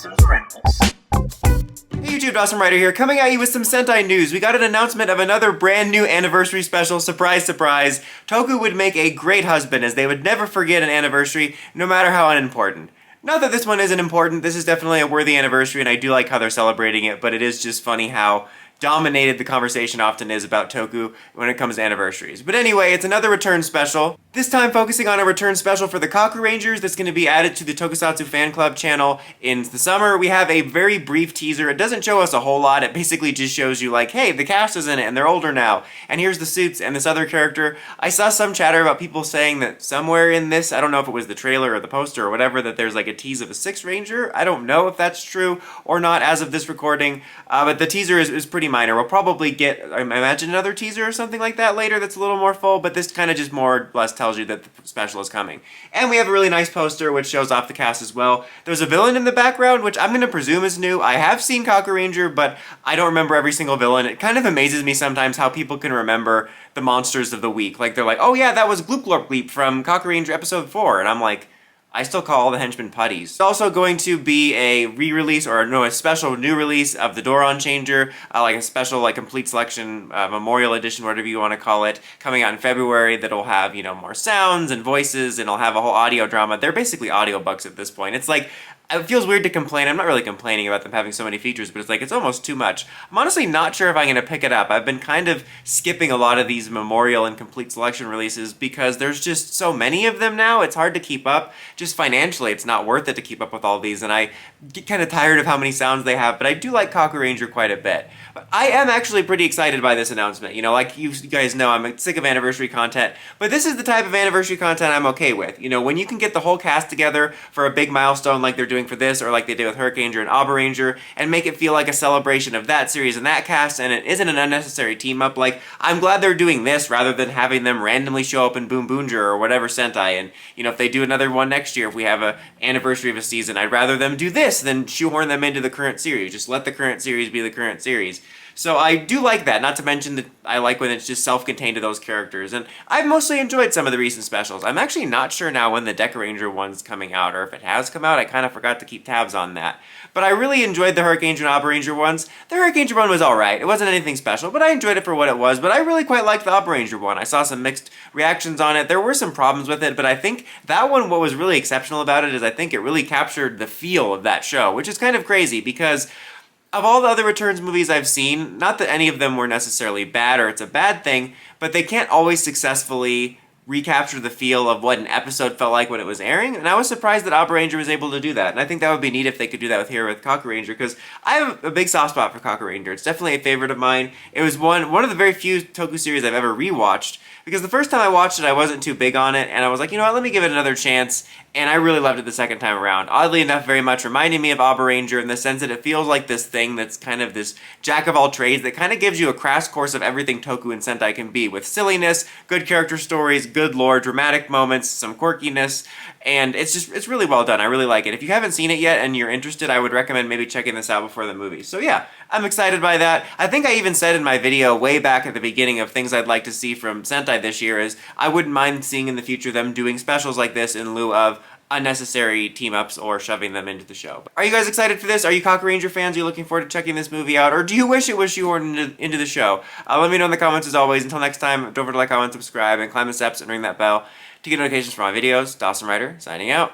Dawson's Rambles. Hey YouTube, Dawson Ryder here, coming at you with some Sentai news. We got an announcement of another brand new anniversary special. Surprise, surprise. Toku would make a great husband, as they would never forget an anniversary, no matter how unimportant. Not that this one isn't important, this is definitely a worthy anniversary, and I do like how they're celebrating it, but it is just funny how dominated the conversation often is about Toku when it comes to anniversaries. But anyway, it's another return special. This time focusing on a return special for the Kakurangers that's going to be added to the Tokusatsu fan club channel in the summer. We have a very brief teaser. It doesn't show us a whole lot. It basically just shows you like, hey, the cast is in it and they're older now. And here's the suits and this other character. I saw some chatter about people saying that somewhere in this, I don't know if it was the trailer or the poster or whatever, that there's like a tease of a Sixth Ranger. I don't know if that's true or not as of this recording, but the teaser is pretty minor. We'll probably get, I imagine, another teaser or something like that later that's a little more full, but this kind of just more or less tells you that the special is coming. And we have a really nice poster which shows off the cast as well. There's a villain in the background, which I'm going to presume is new. I have seen Kakuranger, but I don't remember every single villain. It kind of amazes me sometimes how people can remember the monsters of the week. Like, they're like, oh yeah, that was Gloop Glorp Gleep from Kakuranger episode 4, and I'm like, I still call all the henchmen putties. It's also going to be a re-release, or no, a special new release of the Doron Changer, like a special like complete selection, memorial edition, whatever you want to call it, coming out in February that'll have, you know, more sounds and voices, and it'll have a whole audio drama. They're basically audiobooks at this point. It's like, it feels weird to complain. I'm not really complaining about them having so many features, but it's like, it's almost too much. I'm honestly not sure if I'm going to pick it up. I've been kind of skipping a lot of these memorial and complete selection releases because there's just so many of them now. It's hard to keep up. Just financially, it's not worth it to keep up with all these, and I get kind of tired of how many sounds they have, but I do like Kakuranger quite a bit. But I am actually pretty excited by this announcement. You know, like you guys know, I'm sick of anniversary content, but this is the type of anniversary content I'm okay with. You know, when you can get the whole cast together for a big milestone like they're doing for this, or like they did with Hurricaneger and Abaranger, and make it feel like a celebration of that series and that cast, and it isn't an unnecessary team up. Like, I'm glad they're doing this rather than having them randomly show up in Boom Boomger or whatever Sentai, and you know, if they do another one next year, if we have a anniversary of a season, I'd rather them do this than shoehorn them into the current series. Just let the current series be the current series. So I do like that, not to mention that I like when it's just self-contained to those characters, and I've mostly enjoyed some of the recent specials. I'm actually not sure now when the Dekaranger one's coming out, or if it has come out. I kind of forgot to keep tabs on that. But I really enjoyed the Hurricaneger and Abaranger ones. The Hurricaneger one was alright. It wasn't anything special, but I enjoyed it for what it was, but I really quite liked the Abaranger one. I saw some mixed reactions on it. There were some problems with it, but I think that one, what was really exceptional about it is I think it really captured the feel of that show, which is kind of crazy because of all the other Returns movies I've seen, not that any of them were necessarily bad or it's a bad thing, but they can't always successfully recapture the feel of what an episode felt like when it was airing, and I was surprised that Abaranger was able to do that, and I think that would be neat if they could do that with Kakuranger, because I have a big soft spot for Kakuranger. It's definitely a favorite of mine. It was one of the very few Toku series I've ever rewatched, because the first time I watched it, I wasn't too big on it, and I was like, you know what, let me give it another chance, and I really loved it the second time around. Oddly enough, very much reminding me of Abaranger in the sense that it feels like this thing that's kind of this jack-of-all-trades that kind of gives you a crash course of everything Toku and Sentai can be, with silliness, good character stories, good lore, dramatic moments, some quirkiness, and it's really well done. I really like it. If you haven't seen it yet and you're interested, I would recommend maybe checking this out before the movie. So yeah, I'm excited by that. I think I even said in my video way back at the beginning of things I'd like to see from Sentai this year is I wouldn't mind seeing in the future them doing specials like this in lieu of unnecessary team-ups or shoving them into the show. Are you guys excited for this? Are you Kakuranger fans? Are you looking forward to checking this movie out? Or do you wish it was shoehorned into the show? Let me know in the comments as always. Until next time, don't forget to like, comment, subscribe, and climb the steps and ring that bell to get notifications for my videos. Dawson Ryder, signing out.